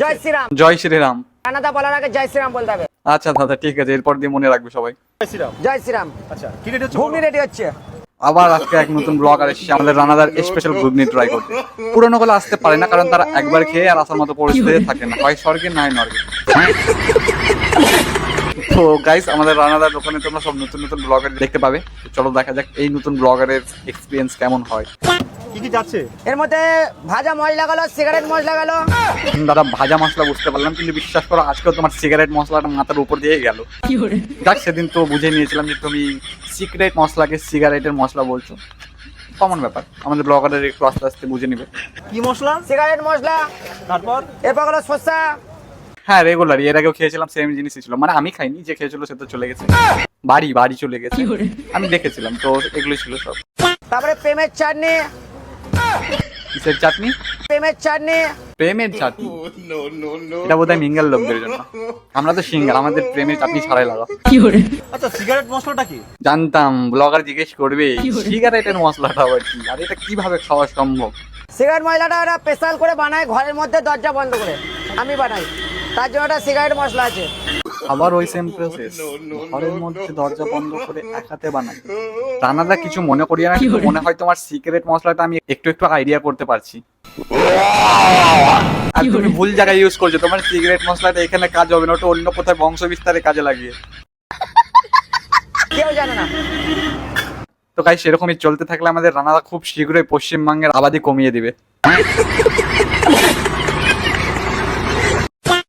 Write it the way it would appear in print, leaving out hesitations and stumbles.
জয় শ্রীরাম। জয় শ্রীরাম। রানাদা বলার আগে জয় শ্রীরাম বলতে হবে। আচ্ছা দাদা ঠিক আছে, এরপর দিয়ে মনে রাখবে সবাই। জয় শ্রীরাম। আচ্ছা কি রেডি হচ্ছে? ঘুগনি রেডি হচ্ছে। আবার আজকে এক নতুন ব্লগার এসেছে আমাদের রানাদার স্পেশাল ঘুগনি ট্রাই করতে। পুরোনো গুলো আসতে পারে না, কারণ তারা একবার খেয়ে আর আসার মতো পরিস্থিতি থাকে না, হয় স্বর্গে নাই নরকে। তো গাইস, আমাদের রানাদার দোকানে তোমরা সব নতুন নতুন ব্লগার দেখতে পাবে। চলো দেখা যাক এই নতুন ব্লগারের এক্সপিরিয়েন্স কেমন হয়। কি কি যাচ্ছে? এর মধ্যে ভাজা মশলা গেল, সিগারেট মশলা গেল। দাদা ভাজা মশলা বুঝতে পারলাম, কিন্তু বিশ্বাস করো আজকেও তোমার সিগারেট মশলাটা মাথার উপর দিয়ে গেল। যাক, সেদিন তো বুঝে নিয়েছিলাম যে তুমি সিগারেট মশলাকে সিগারেটের মশলা বলছো। কমন ব্যাপার, আমাদের ব্লগারের একটু আস্তে আস্তে বুঝে নিবে। কি মশলা? সিগারেট মশলা। তারপর এরপর গেল শসা। হ্যাঁ রেগুলার, এর আগেও খেয়েছিলাম, সেম জিনিসই ছিল। মানে আমি খাইনি, যে খেয়েছিল সে তো চলে গেছে, বাড়ি চলে গেছে। আমি দেখেছিলাম তো, এগুলো ছিল সব। তারপরে প্রেমের চাটনি। কিসের চাটনি? প্রেমের চাটনি। প্রেমের চাটনি? এটা বোধহয় মিঙ্গেল লোকদের জন্য। আমরা তো সিঙ্গেল, আমাদের প্রেমের চাটনি ছাড়াই লাগা। আচ্ছা সিগারেট মশলাটা কি? জানতাম ব্লগার জিজ্ঞেস করবে সিগারেটের মশলাটা আবার কি, আর এটা কিভাবে খাওয়া সম্ভব। সিগারেট মশলাটা ওরা স্পেশাল করে বানায় ঘরের মধ্যে দরজা বন্ধ করে। আমি বানাই, তার জন্য একটা সিগারেট মশলা আছে। আবার ওই সেম প্রসেস, ঘরের মধ্যে দরজা বন্ধ করে এক হাতে বানাই। রান্নাটা কিছু মনে করিয়ে না, কিন্তু মনে হয় তোমার সিগারেট মশলাটা আমি একটু একটু আইডিয়া করতে পারছি। আর তুমি ভুল জায়গায় ইউজ করছো, তোমার সিগারেট মশলাটা এখানে কাজ হবে না, ওটা অন্য কোথায় বংশ বিস্তারে কাজে লাগিয়ে। কেউ জানে না। তো গাইস, সেরকমই চলতে থাকলে আমাদের রানাদা খুব শীঘ্রই পশ্চিমবঙ্গের আবাদি কমিয়ে দিবে।